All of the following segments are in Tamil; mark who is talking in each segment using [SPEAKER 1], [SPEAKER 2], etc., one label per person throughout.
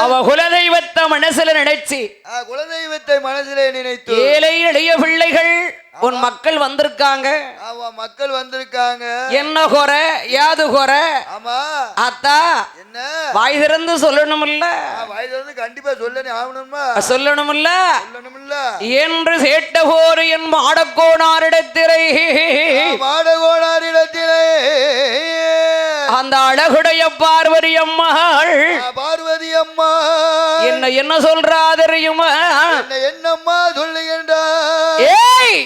[SPEAKER 1] அவ குலதெய்வத்தை மனசுல நினைச்சு
[SPEAKER 2] குலதெய்வத்தை மனசிலே நினைத்து
[SPEAKER 1] ஏழை எளிய பிள்ளைகள் உன் மக்கள் வந்திருக்காங்க.
[SPEAKER 2] மக்கள் வந்திருக்காங்க.
[SPEAKER 1] என்ன குறை யாது குறை?
[SPEAKER 2] ஆமா
[SPEAKER 1] அத்தா
[SPEAKER 2] என்ன
[SPEAKER 1] வாய் திறந்து சொல்லணும்ல?
[SPEAKER 2] வாய் திறந்து கண்டிப்பா சொல்லணுமா?
[SPEAKER 1] சொல்லணும்ல என்று சேட்ட போரு என் மாடக்கோணாரிடத்திலே அந்த அழகுடைய பார்வதி அம்மாள் என்ன சொல்றா தெரியுமா?
[SPEAKER 2] என்னம்மா சொல்லுகின்றார்?
[SPEAKER 1] ஏய்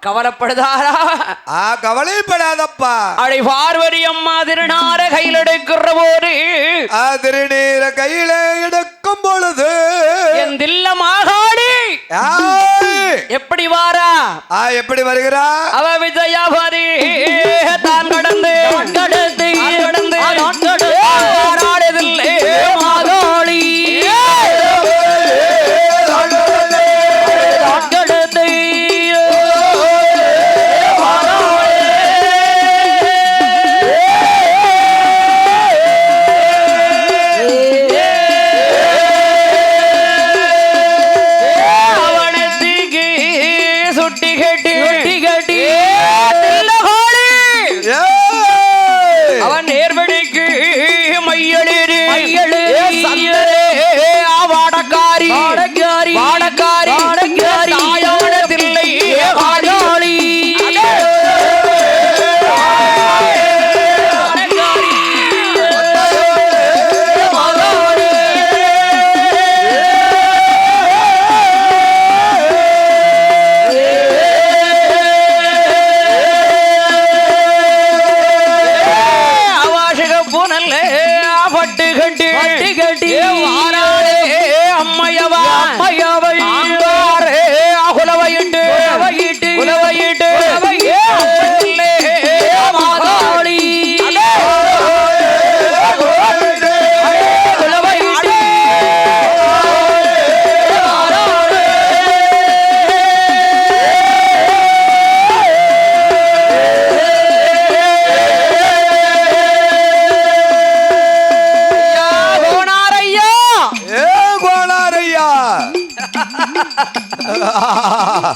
[SPEAKER 1] கவலைப்படுதாரா?
[SPEAKER 2] கவலைப்படாதப்பா.
[SPEAKER 1] அடை பார்வதி அம்மா திருநார கையில் எடுக்கிற போது
[SPEAKER 2] திருநீர கையில எடுக்கும் பொழுது
[SPEAKER 1] என் தில்ல மாகாடி எப்படி வாரா?
[SPEAKER 2] எப்படி வருகிறா?
[SPEAKER 1] அவ விஜயாபதி தான் கடந்து மாகாளி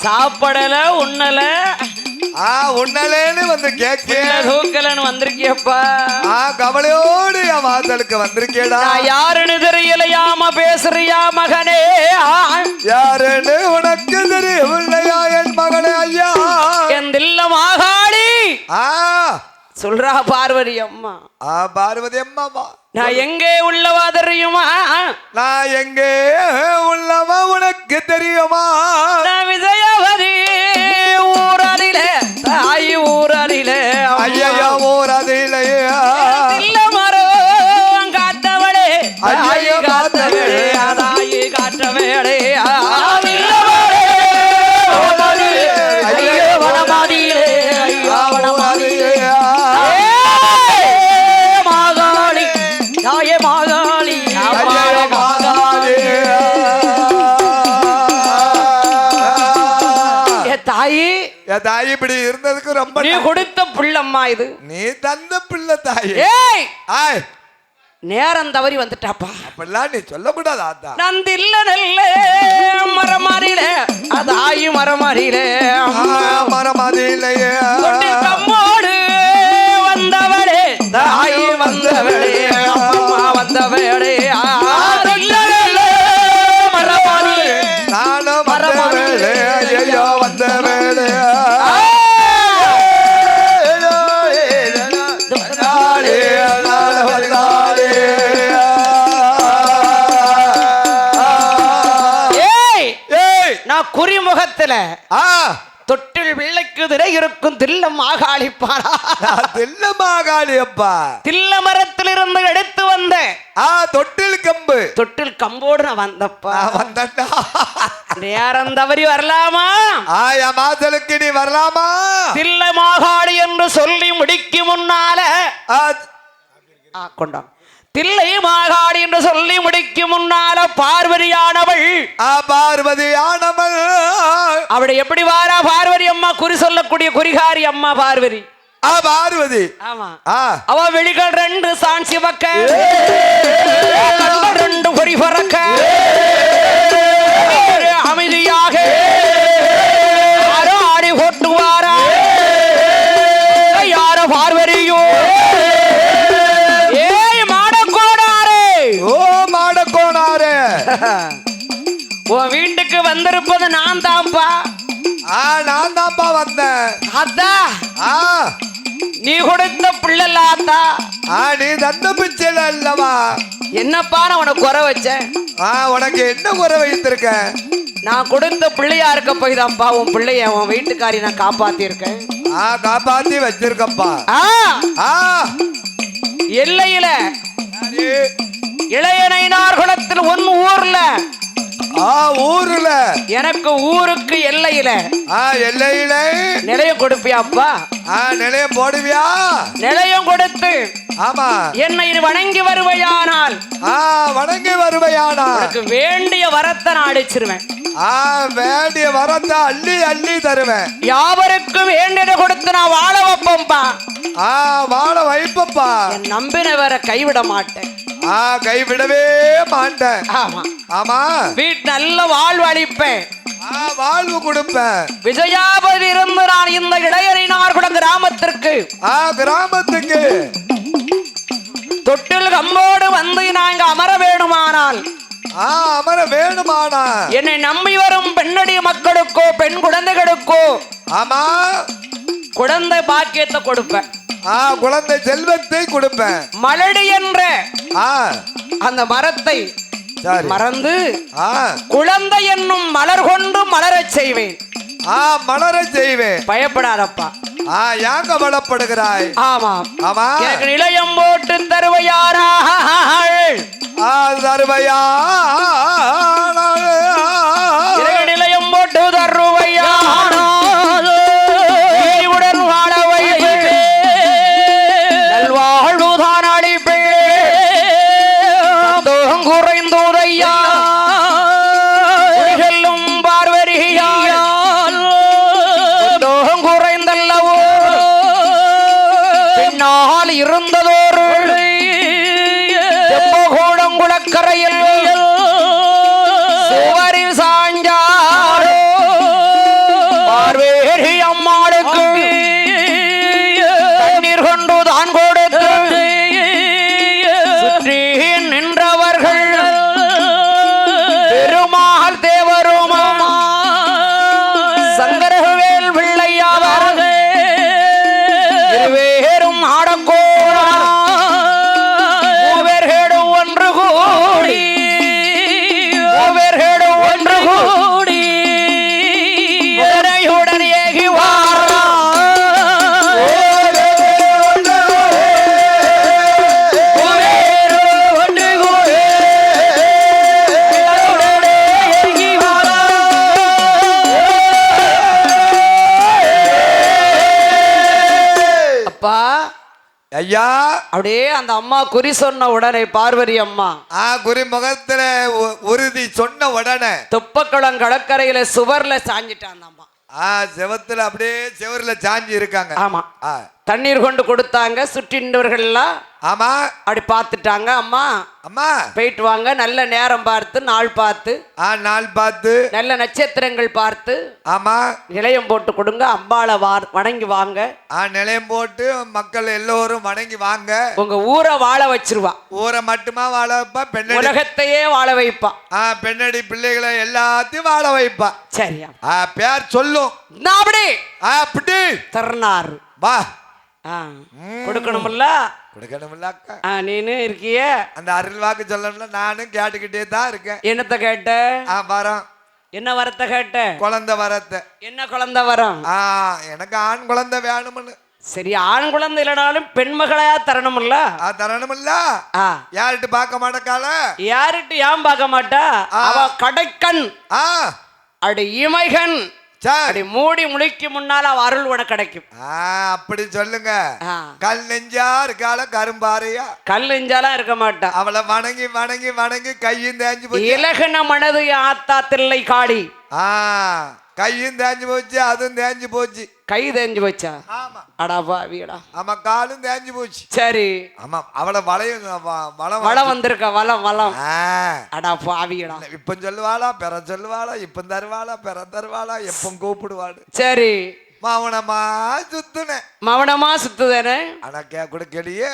[SPEAKER 1] சாப்படல உண்ணல
[SPEAKER 2] உன்னலேன்னு வந்து
[SPEAKER 1] கேட்கலன்னு வந்திருக்கியப்பா.
[SPEAKER 2] கவலையோடு என் வாசலுக்கு வந்திருக்கேடா.
[SPEAKER 1] யாருன்னு தெரியலையாம பேசுறியா மகனே?
[SPEAKER 2] யாருன்னு உனக்கு தெரியவில்லையா என் மகனே? ஐயா
[SPEAKER 1] என் தில்ல மாகாளி சொல்றா பார்வதி அம்மா.
[SPEAKER 2] பார்வதி அம்மாவா?
[SPEAKER 1] நான் எங்கே உள்ளவா தெரியுமா?
[SPEAKER 2] நான் எங்கே உள்ளவா உனக்கு தெரியுமா?
[SPEAKER 1] நான் விஜயவதி ஊரதிலே தாய் ஊரதிலே
[SPEAKER 2] ஐயா ஊரதிலே
[SPEAKER 1] இல்ல மரம் காத்தவளே தாய் காத்தவளே தாய் காத்தவளே
[SPEAKER 2] தாய் இப்படி இருந்ததுக்கு ரொம்ப
[SPEAKER 1] நீ கொடுத்த பிள்ளம்மா இது.
[SPEAKER 2] நீ தந்த பிள்ளை தாய்.
[SPEAKER 1] ஏய் நேரம் தவறி வந்துட்டாப்பா.
[SPEAKER 2] அப்படிலாம் நீ சொல்லக்கூடாது. ஆத்தா
[SPEAKER 1] நந்தில்ல நல்ல மரமாறில அதாயி மரமாறில
[SPEAKER 2] மரமாறிலையே
[SPEAKER 1] கம்மோடு வந்தவளே தாயி வந்தவளே அம்மா வந்தவளே
[SPEAKER 2] நானும் மரமாறிலே ஐயோ வந்தவளே
[SPEAKER 1] குறிமுகத்துல தொட்டில் பிள்ளைக்கு திரை இருக்கும் தில்ல மாகாளிப்பாரா?
[SPEAKER 2] தில்ல மாகாளி அப்பா.
[SPEAKER 1] தில்ல மரத்தில் இருந்து எடுத்து வந்த
[SPEAKER 2] தொட்டில் கம்பு.
[SPEAKER 1] தொட்டில் கம்போடு நான் வந்தப்பா.
[SPEAKER 2] வந்தா
[SPEAKER 1] நேரம் தவறி வரலாமா?
[SPEAKER 2] மாதலுக்கு நீ வரலாமா?
[SPEAKER 1] தில்ல மாகாளி என்று சொல்லி முடிக்கும் முன்னால கொண்டான். தில்லை மாகாடி என்று சொல்லி முடிக்கும் முன்னால பார்வதியானவள் அவளை எப்படி வாரா? பார்வதி அம்மா குறி சொல்லக்கூடிய குறிகாரி அம்மா பார்வதி.
[SPEAKER 2] பார்வதி
[SPEAKER 1] ஆமா
[SPEAKER 2] ஆ
[SPEAKER 1] அவ விழிகள் ரெண்டு சான் சிவக்க கண்கள் ரெண்டு பொறி பறக்க அமைதியாக யாரோ ஆடி கொட்டுவாரா யாரோ பார்வதியோ ஏய் மாடக்கோடாரே
[SPEAKER 2] ஓ மாடக்கோனாரே
[SPEAKER 1] உன் வீட்டுக்கு வந்திருப்பது நான் தான்ப்பா
[SPEAKER 2] நான் தான்ப்பா வந்தேன்
[SPEAKER 1] அத்தா
[SPEAKER 2] ஆ
[SPEAKER 1] நீ கொடுத்த பிள்ளை அத்தா
[SPEAKER 2] நீ தந்த பிச்சைல அல்லவா
[SPEAKER 1] என்னப்பா நான் உனக்கு குறை வச்சேன்
[SPEAKER 2] உனக்கு என்ன குறை வைத்திருக்க
[SPEAKER 1] நான் கொடுத்த பிள்ளையா இருக்க போய் தான்ப்பா உன் பிள்ளைய உன் வீட்டுக்காரி நான் காப்பாத்தி இருக்கேன்
[SPEAKER 2] காப்பாத்தி வச்சிருக்கப்பா
[SPEAKER 1] எல்லையில இளையனைனார் குளத்தில் ஒன்னு ஊர்ல
[SPEAKER 2] ஊர்ல
[SPEAKER 1] எனக்கு ஊருக்கு எல்லையில
[SPEAKER 2] எல்லையில
[SPEAKER 1] நிலையம் கொடுப்பியாப்பா
[SPEAKER 2] நிலையம் போடுவியா
[SPEAKER 1] நிலையம் கொடுத்து
[SPEAKER 2] ஆமா
[SPEAKER 1] என்னை வணங்கி வருவையானால்
[SPEAKER 2] வணங்கி வருவையானால்
[SPEAKER 1] எனக்கு வேண்டிய வரத்தை நான் அடிச்சிருவேன்
[SPEAKER 2] வேண்டிய வரத்தை அள்ளி அள்ளி தருவேன்
[SPEAKER 1] யாவருக்கும் வேண்டியதை கொடுத்து நான் வாழ வைப்பேன்பா
[SPEAKER 2] வாழ வைப்பப்பா
[SPEAKER 1] என் நம்பினவரை கைவிட மாட்டேன்
[SPEAKER 2] கைவிடவே மாட்டேன்
[SPEAKER 1] ஆமா
[SPEAKER 2] ஆமா
[SPEAKER 1] வீட்டு நல்ல வாழ்வு அளிப்பேன்
[SPEAKER 2] வாழ்வு கொடுப்பேன்
[SPEAKER 1] விஜயாபதி இருந்து நான் இந்த இடையறினார்குட கிராமத்திற்கு
[SPEAKER 2] கிராமத்துக்கு
[SPEAKER 1] தொட்டில் கம்போடு வந்து நாங்க அமர வேணுமானால்
[SPEAKER 2] அமர வேணுமானா
[SPEAKER 1] என்னை நம்பி வரும் பெண்ணடி மக்களுக்கோ பெண் குழந்தைகளுக்கோ
[SPEAKER 2] ஆமா
[SPEAKER 1] குழந்தை பாக்கியத்தை கொடுப்பேன்
[SPEAKER 2] குழந்தை செல்வத்தை கொடுப்பேன்
[SPEAKER 1] மலடி என்ற அந்த மரத்தை மறந்து குழந்தை என்னும் மலர் கொண்டு மலரச் செய்வேன்
[SPEAKER 2] மலர செய்வேன்
[SPEAKER 1] பயப்படாதப்பா
[SPEAKER 2] யாங்க பலப்படுகிறாய்
[SPEAKER 1] ஆமா
[SPEAKER 2] ஆமா
[SPEAKER 1] எனக்கு நிலையம் போட்டு தருவையாரா
[SPEAKER 2] தருவையா
[SPEAKER 1] நிலையம் போட்டு தருவையாரா உடன் வாழ வைப்பே நல்வாழ்வுதான் அளிப்பே குறைந்தோதையா செல்லும் பார்வரியால் குறைந்தல்லவோ பின்னால் இருந்ததோரு தெப்பகோடம் குளக்கரையில் சுவரில் சாஞ்சாரோ பார்வேரி அம்மாளுக்கு தண்ணீர் கொண்டு தான் கொடுத்து சுற்றி நின்றவர்கள் பெருமாள் தேவருமா சங்கரவேல் பிள்ளையாவாக இருவேரும் ஆடக்கோடா மூவர்கேடு ஒன்று கூடி மூவர்கேடு ஒன்று கூடி உடனையுடன் ஏகி வாரா அப்பா
[SPEAKER 2] ஐயா
[SPEAKER 1] அப்படியே அந்த அம்மா குறி சொன்ன உடனே பார்வதி அம்மா
[SPEAKER 2] குறி முகத்துல உறுதி சொன்ன உடனே
[SPEAKER 1] தொப்பக்குளம் கடற்கரையில சுவர்ல சாஞ்சிட்டான் அந்த அம்மா
[SPEAKER 2] செவத்துல அப்படியே செவர்ல சாஞ்சி இருக்காங்க
[SPEAKER 1] ஆமா தண்ணீர் கொண்டு கொடுத்தாங்க சுற்றின்றவர்கள் எல்லாம்
[SPEAKER 2] ஆமா
[SPEAKER 1] அப்படி பார்த்துட்டாங்க அம்மா
[SPEAKER 2] அம்மா
[SPEAKER 1] போயிட்டு வாங்க நல்ல நேரம் பார்த்து நாள் பார்த்து
[SPEAKER 2] நாள் பார்த்து
[SPEAKER 1] நல்ல நட்சத்திரங்கள் பார்த்து
[SPEAKER 2] ஆமா
[SPEAKER 1] நிலையம் போட்டு கொடுங்க அம்பாளை வணங்கி வாங்க
[SPEAKER 2] நிலையம் போட்டு மக்கள் எல்லோரும் வணங்கி வாங்க
[SPEAKER 1] உங்க ஊரை வாழ வச்சிருவா
[SPEAKER 2] ஊரை மட்டுமா வாழ வைப்பா பெண்ணடி
[SPEAKER 1] உலகத்தையே வாழ வைப்பா
[SPEAKER 2] பெண்ணடி பிள்ளைகளை எல்லாத்தையும் வாழ வைப்பா
[SPEAKER 1] சரியா
[SPEAKER 2] பேர் சொல்லும்
[SPEAKER 1] அப்படி தர்னார்
[SPEAKER 2] வா
[SPEAKER 1] கொடுக்கணும்ல
[SPEAKER 2] கொடுக்கணும்ல அக்கா
[SPEAKER 1] நீனு இருக்கிய
[SPEAKER 2] அந்த அருள் வாக்கு சொல்லணும்ல நானும் கேட்டுக்கிட்டே தான் இருக்கேன்
[SPEAKER 1] என்னத்த கேட்ட
[SPEAKER 2] வரம்
[SPEAKER 1] என்ன வரத்தை கேட்ட
[SPEAKER 2] குழந்தை வரத்தை
[SPEAKER 1] என்ன குழந்தை வரம்
[SPEAKER 2] எனக்கு ஆண் குழந்தை வேணும்னு
[SPEAKER 1] சரி ஆண் குழந்தை இல்லைனாலும் பெண்மகளையா தரணும்ல
[SPEAKER 2] தரணும்ல யார்கிட்ட பார்க்க மாட்டக்கால
[SPEAKER 1] யார்கிட்ட ஏன் பார்க்க மாட்டா அவ கடைக்கண் அடி இமைகன் சரி மூடி முழிக்கு முன்னால அவ அருள் உனக்கு கிடைக்கும்
[SPEAKER 2] அப்படி சொல்லுங்க கல் நெஞ்சா இருக்கால கரும்பாறையா
[SPEAKER 1] கல் நெஞ்சாலாம் இருக்க மாட்டா
[SPEAKER 2] அவளை வணங்கி வணங்கி வணங்கி கையும் தேஞ்சு போய்
[SPEAKER 1] இலகன மனது ஆத்தா தில்லை காடி
[SPEAKER 2] கையும் தேஞ்சு போச்சு, அதுவும் தேஞ்சு போச்சு.
[SPEAKER 1] கை தேஞ்சு போச்சா?
[SPEAKER 2] ஆமா.
[SPEAKER 1] அடாப்பா வீடா.
[SPEAKER 2] ஆமா, காலும் தேஞ்சு போச்சு.
[SPEAKER 1] சரி.
[SPEAKER 2] ஆமா, அவளை வளையும்
[SPEAKER 1] வளம் வந்திருக்க வளம். அடாப்பா வீடா.
[SPEAKER 2] இப்ப சொல்லுவாளா, பெற சொல்லுவாளா, இப்ப தருவாளா, பெற தருவாளா, எப்ப கூப்பிடுவாடு.
[SPEAKER 1] சரி.
[SPEAKER 2] மௌனமா சுத்துனேன்.
[SPEAKER 1] மௌனமா சுத்துதானே.
[SPEAKER 2] ஆனா கேக்குடியே.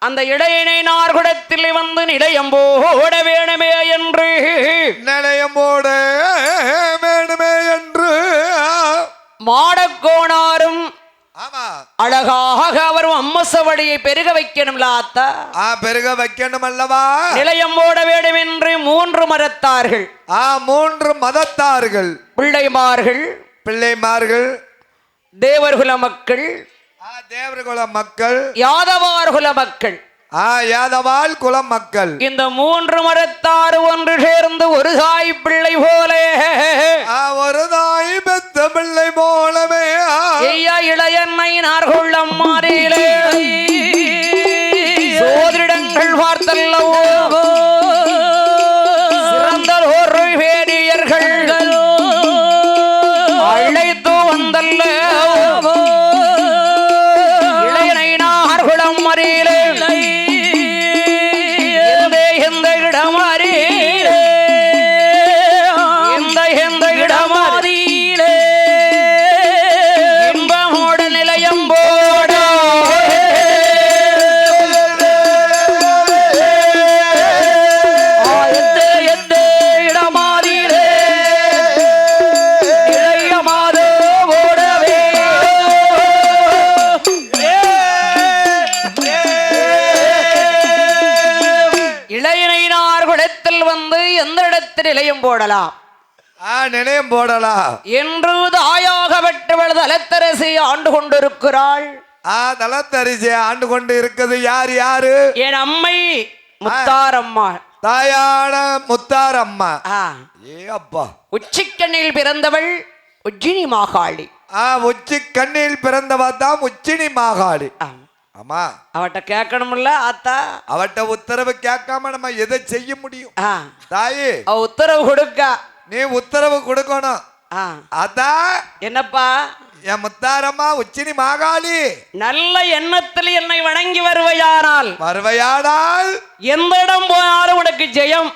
[SPEAKER 1] அந்த இடையினை நார்குடத்தில் வந்து நிலையம் போட வேணுமே என்று மாடக்கோணாரும் அழகாக அவரும் அம்மசவடியை பெருக வைக்கணும்ல ஆத்தா.
[SPEAKER 2] பெருக வைக்கணும் அல்லவா.
[SPEAKER 1] நிலையம் போட வேண்டும் என்று 3 மதத்தார்கள்.
[SPEAKER 2] 3 மதத்தார்கள். பிள்ளைமார்கள்,
[SPEAKER 1] தேவர்குல மக்கள்,
[SPEAKER 2] தேவர்குல மக்கள்,
[SPEAKER 1] யாதவார் குல மக்கள்,
[SPEAKER 2] யாதவால் குல மக்கள்.
[SPEAKER 1] இந்த 3 மதத்தார் ஒன்று சேர்ந்து ஒரு தாய் பிள்ளை போல,
[SPEAKER 2] ஒரு தாய் பெத்த பிள்ளை போலவே
[SPEAKER 1] இளையன்னை நார்கொள்ளம் மாறிலே சோதிடங்கள் பார்த்தல்லவோ சிறந்ததோர் வேதியர்கள் அழைத்து வந்தல்ல இளையனை நார்குளம் மறியிலே எந்த இடம் அறியிலே எந்த இடம் அறியிலே இன்பமோட நிலையம் போட எந்த இடமாறியிலே இளையமாதோ ஓடவே இளையனார் குடத்தில் வந்து எந்த இடத்தில் நிலையம் போடலாம்,
[SPEAKER 2] நிலையம் போடலாம்
[SPEAKER 1] என்று தாயாக பெற்றவள் தலத்தரசி ஆண்டு கொண்டிருக்கிறாள்.
[SPEAKER 2] தலத்தரசி ஆண்டு கொண்டு இருக்குது. யாரு?
[SPEAKER 1] என் அம்மை முத்தாரம்மா,
[SPEAKER 2] தாயான முத்தாரம்மா. அப்பா,
[SPEAKER 1] உச்சிக்கண்ணில் பிறந்தவள் உஜ்ஜினி மாகாளி.
[SPEAKER 2] உச்சி கண்ணில் பிறந்தவா தான் உச்சினி மாகாளி. ஆமா,
[SPEAKER 1] அவட்ட கேட்கணும்ல ஆத்தா.
[SPEAKER 2] அவட்ட உத்தரவு கேட்காம நம்ம எதை செய்ய முடியும்? தாயி
[SPEAKER 1] அவ உத்தரவு கொடுக்க,
[SPEAKER 2] நீ உத்தரவு கொடுக்கணும். அதான்
[SPEAKER 1] என்னப்பா
[SPEAKER 2] என் முத்தாரம்மா உச்சினி மாகாளி,
[SPEAKER 1] நல்ல எண்ணத்தில் என்னை வணங்கி வருவையானால் எந்த இடம் போனாலும் உனக்கு ஜெயம்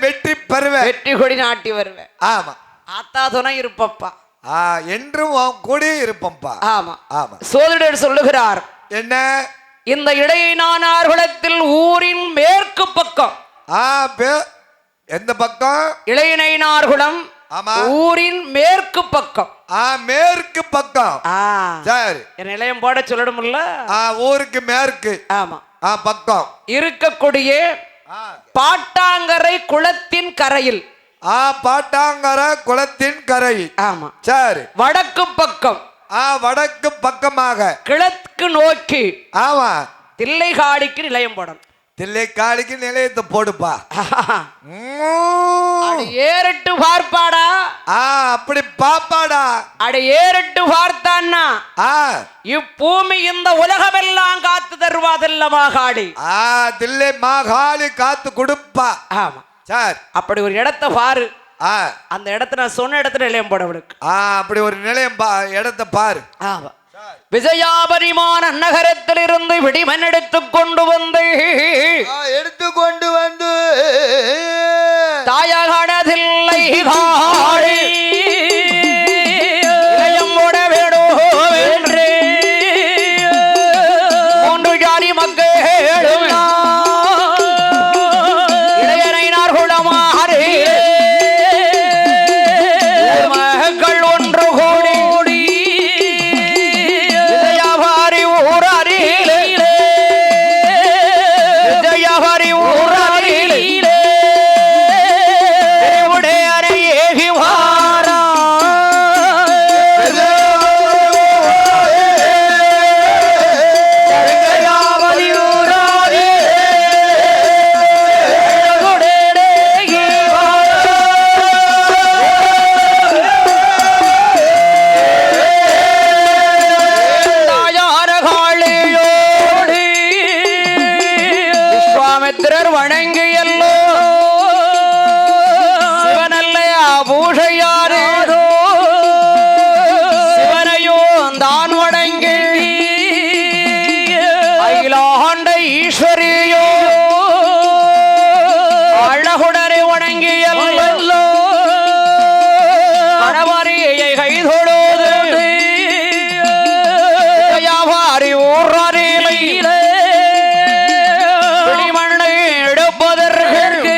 [SPEAKER 2] வெற்றி பெறுவேன்,
[SPEAKER 1] வெற்றி கொடி நாட்டி வருவேன்.
[SPEAKER 2] ஆமா,
[SPEAKER 1] ஆத்தா துணை இருப்பப்பா,
[SPEAKER 2] என்றும் கூடி இருப்பப்பா.
[SPEAKER 1] ஆமா ஆமா. சோதிடர் சொல்லுகிறார்,
[SPEAKER 2] என்ன?
[SPEAKER 1] இந்த இடையினானார் குலத்தில் ஊரின் மேற்கு பக்கம்.
[SPEAKER 2] எந்த பக்கம்?
[SPEAKER 1] இளையனார் குலம் ஊரின் மேற்கு பக்கம்.
[SPEAKER 2] மேற்கு பக்கம். சரி,
[SPEAKER 1] என் நிலையம் போட சொல்லணும்ல.
[SPEAKER 2] ஊருக்கு மேற்கு.
[SPEAKER 1] ஆமா,
[SPEAKER 2] பக்கம்
[SPEAKER 1] இருக்கக்கூடிய பாட்டாங்கரை குளத்தின் கரையில்.
[SPEAKER 2] பாட்டாங்கர குளத்தின் கரை.
[SPEAKER 1] ஆமா,
[SPEAKER 2] சரி.
[SPEAKER 1] வடக்கு பக்கம்.
[SPEAKER 2] வடக்கு பக்கமாக
[SPEAKER 1] கிழக்கு நோக்கி.
[SPEAKER 2] ஆமா,
[SPEAKER 1] தில்லைகாடிக்கு நிலையம் போடணும்.
[SPEAKER 2] தில்லைக்காடிக்கு நிலையத்தை போடுப்பா.
[SPEAKER 1] ஏறிட்டு பார்ப்பாடா.
[SPEAKER 2] அப்படி பாப்பாடா.
[SPEAKER 1] அட ஏறிட்டு பார்த்தான்னா இப்பூமி இந்த உலகமெல்லாம் காத்து தருவாதல்ல மாகாளி.
[SPEAKER 2] தில்லை மாகாளி காத்து கொடுப்பா.
[SPEAKER 1] ஆமா,
[SPEAKER 2] சார்.
[SPEAKER 1] அப்படி ஒரு இடத்தை பாரு. அந்த இடத்த நான் சொன்ன இடத்துல நிலையம் போடவளுக்கு.
[SPEAKER 2] அப்படி ஒரு நிலையம் இடத்தை பாரு.
[SPEAKER 1] ஆமா, விஜயாபரிமான நகரத்தில் இருந்து விடிமன் எடுத்துக்கொண்டு வந்து தாயகனதில்லை காடி நிலையம் போட வேணும் என்று 3 ஜாதி மக்கள் இளையனார் குலமாறு மக்கள் ஒன்று கூடி வணங்கி எல்லோ சிவனல்லையா பூஷையாரே ஈஸ்வரியோ அழகுடரை வணங்கியல்லோ கணவரியை கைதொழுது வியாபாரி ஊராரிலே பிடிமண்ணை எடுப்பதற்கு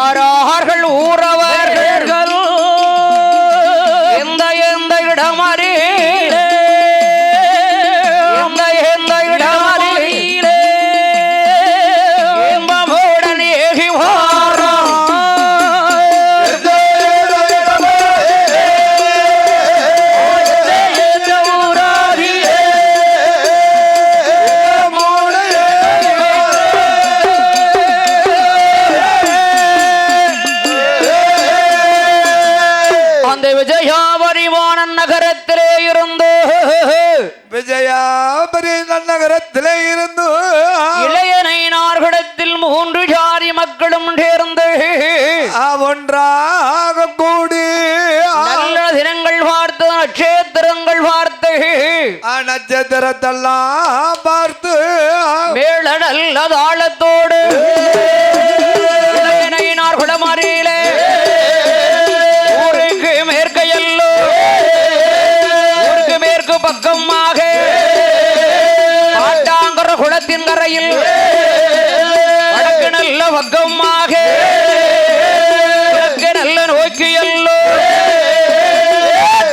[SPEAKER 1] ஆறார்கள் ஊரவர்கள் எந்த எந்த இடமறியிலே எந்த இடமறியிலே இன்பமுடன் ஏகி அந்த விஜயாபரிவாணன் நகரத்திலே இருந்து
[SPEAKER 2] விஜயாபரி நகரத்திலே இருந்து
[SPEAKER 1] இளையனை நார்கடத்தில் 3 ஜாதி மக்களும் சேர்ந்து
[SPEAKER 2] ஒன்றாக கூடி
[SPEAKER 1] நல்ல தினங்கள் பார்த்து நட்சத்திரங்கள் பார்த்து
[SPEAKER 2] நட்சத்திரத்தெல்லாம் பார்த்து
[SPEAKER 1] மேல நல்ல தாளத்தோடு இளையனை நார்குடமறியிலே ஊருக்கு மேற்கையல்லோ ஊருக்கு மேற்கு பக்கமாக ஆட்டாங்கர குளத்தின் கரையில் வடக்கு நல்ல பக்கமாக கிழக்கு நல்ல நோக்கியல்லோ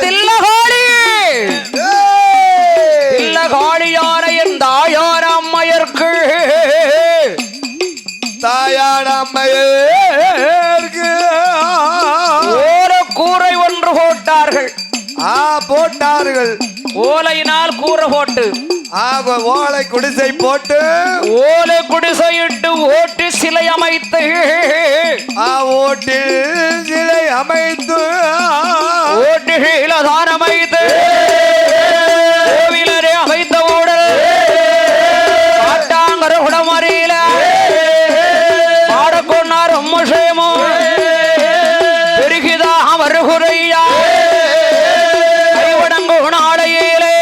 [SPEAKER 1] தில்லகாளி தில்லகாளியான என் தாயார அம்மையர்க்கு
[SPEAKER 2] தாயாட அம்மையருக்கு
[SPEAKER 1] ஓலை கூரை ஒன்று போட்டார்கள்
[SPEAKER 2] போட்டார்கள்
[SPEAKER 1] ஓலையினால் கூரை போட்டு
[SPEAKER 2] ஓலை குடிசை போட்டு
[SPEAKER 1] ஓலை குடிசையிட்டு ஓட்டு சிலை அமைத்து
[SPEAKER 2] ஓட்டில் சிலை அமைத்து
[SPEAKER 1] ஓட்டுதான் அமைத்து கோவிலரே அமைத்த ஊடல் ஆட்டாங்கர குடமறியில பாடக்கொண்டார் அம்முஷேமோ பெருகிதா வருகுறையா கைவடங்கு நாளையிலே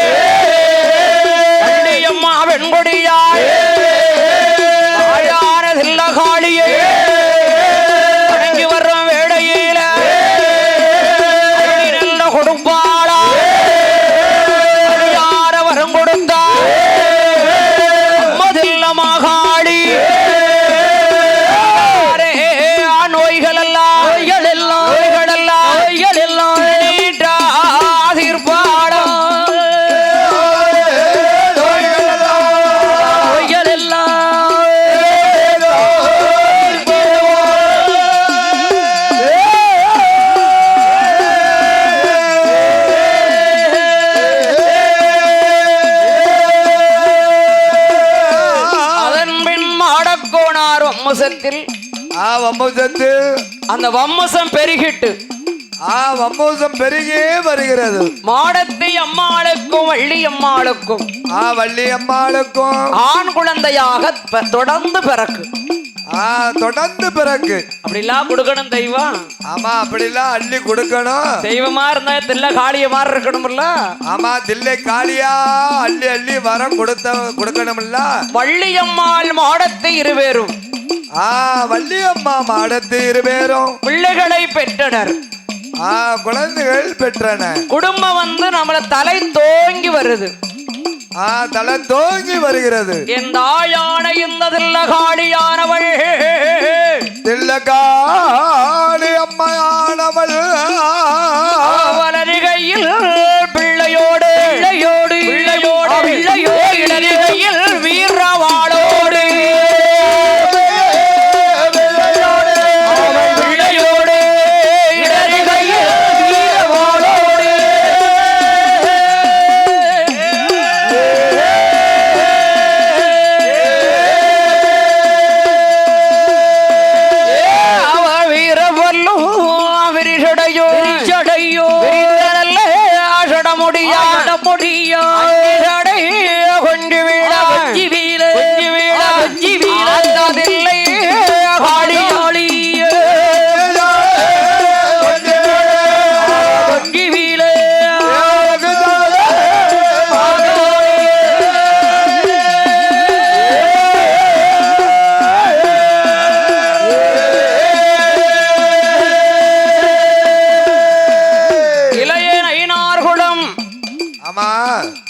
[SPEAKER 1] கண்டியம்மா வெண்கொடியாய் ஆயார தில்லகாளியே வணங்கி வரும் வேடையில நல்ல கொடுப்பாளா யார வரம் கொடுத்தா அம்மதில்ல மகாளி நோய்கள் எல்லாம் தீர்ப்பாடா அதன் பின் மாடக்கோணார் வம்சத்தில்
[SPEAKER 2] வம்சத்தில்
[SPEAKER 1] அந்த வம்சம் பெருகிட்டு
[SPEAKER 2] வம்சம் பெருகே வருகிறது
[SPEAKER 1] மாடத்தை அம்மாளுக்கும் வள்ளி அம்மாளுக்கும்
[SPEAKER 2] வள்ளி அம்மாளுக்கும்
[SPEAKER 1] ஆண் குழந்தையாக தொடர்ந்து பிறக்கு
[SPEAKER 2] தொடர்ந்து பிறகு
[SPEAKER 1] அப்படிலாம் கொடுக்கணும் தெய்வம்.
[SPEAKER 2] ஆமா அப்படிலாம் அள்ளி கொடுக்கணும்.
[SPEAKER 1] தெய்வமா இருந்தா தில்லை காளிய மாதிரி இருக்கணும்ல.
[SPEAKER 2] ஆமா தில்லை காளியா அள்ளி அள்ளி வரம் கொடுக்கணும்ல.
[SPEAKER 1] வள்ளியம்மாள் மாடத்து இருவேரும்
[SPEAKER 2] வள்ளியம்மா மாடத்து இருவேரும்
[SPEAKER 1] பிள்ளைகளை பெற்றனர்.
[SPEAKER 2] குழந்தைகள் பெற்றன.
[SPEAKER 1] குடும்பம் வந்து நம்மள தலை தோங்கி வருது.
[SPEAKER 2] தலை தோங்கி வருகிறது.
[SPEAKER 1] என் தாயான இந்த தில்லகாளியானவள்
[SPEAKER 2] தில்லகாளி அம்மையானவள்
[SPEAKER 1] வலரிகையில் பிள்ளையோடு பிள்ளையோடு பிள்ளையோடு பிள்ளையோடு இடரிகையில் வீரவாளோடு பிள்ளையோடு இடரிகையில் வீரவாளோடு அவ வீரவல்லோ விரிசடையோ விரிசடையோ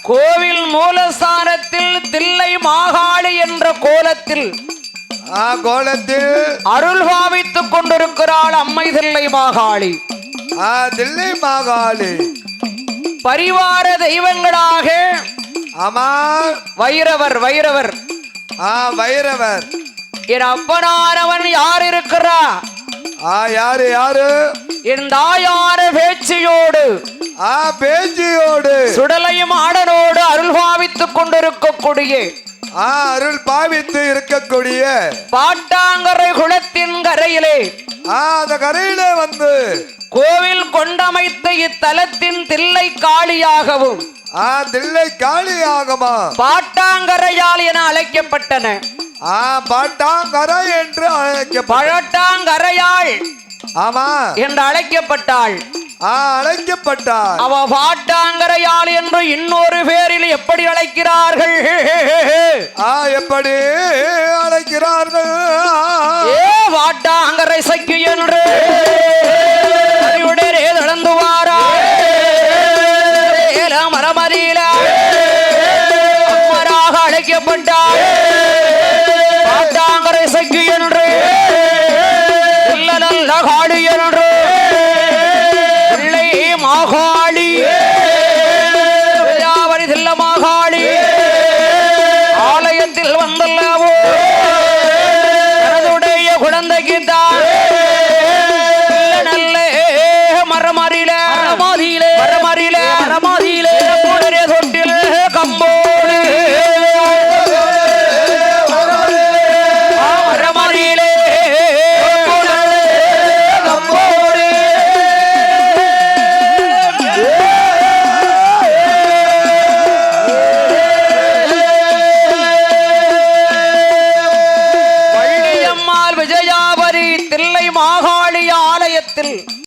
[SPEAKER 1] கோவில் மூலஸ்தானத்தில் தில்லை மாகாளி என்ற கோலத்தில்
[SPEAKER 2] கோலத்தில்
[SPEAKER 1] அருள் பாவித்துக் கொண்டிருக்கிறாள் அம்மை தில்லை மாகாளி.
[SPEAKER 2] தில்லை மாகாளி
[SPEAKER 1] பரிவார தெய்வங்களாக
[SPEAKER 2] ஆமா
[SPEAKER 1] வைரவர் வைரவர்
[SPEAKER 2] வைரவர்
[SPEAKER 1] என் அப்பனானவன் யார் இருக்கிறா?
[SPEAKER 2] யாரு யாரு?
[SPEAKER 1] என் தாயான பேச்சியோடு
[SPEAKER 2] பேச்சியோடு
[SPEAKER 1] சுடலையும் ஆடனோடு அருள் பாவித்துக் கொண்டிருக்கக்கூடிய
[SPEAKER 2] அருள் பாவித்து இருக்கக்கூடிய
[SPEAKER 1] பாட்டாங்கரை குளத்தின் கரையிலே
[SPEAKER 2] அந்த கரையிலே வந்து
[SPEAKER 1] கோவில் கொண்டமைத்த இத்தலத்தின் தில்லை காளியாகவும்
[SPEAKER 2] தில்லை காளியாகமா
[SPEAKER 1] பாட்டாங்கரையால் என அழைக்கப்பட்டன.
[SPEAKER 2] பாட்டாங்கரை என்று
[SPEAKER 1] பழட்டாங்கரையாள்
[SPEAKER 2] ஆமா
[SPEAKER 1] என்று அழைக்கப்பட்டாள்.
[SPEAKER 2] அழைக்கப்பட்டாள்.
[SPEAKER 1] அவ பாட்டாங்கரையாள் என்று இன்னொரு பேரில் எப்படி அழைக்கிறார்கள்?
[SPEAKER 2] எப்படி அழைக்கிறார்கள்?
[SPEAKER 1] பாட்டாங்கரை சக்கி என்று நடந்துவாரா மரமதியில அம்மராக அழைக்கப்பட்டாள். பாட்டாங்கரை சக்கி என்று நல்ல காடு என்று தில்லை மாகாளி தில்ல மாகாளி ஆலயத்தில் வந்தல்லவோ எனதுடைய குழந்தைக்கு தான் நல்ல மரமறியில மரமதியிலே மரமறியில மரமதியிலே கூடரே தொட்டில் கம்போடு மரமறியிலே கம்போடு வள்ளியம்மாள் விஜயாபரி தில்லை மாகாளி ஆலயத்தில்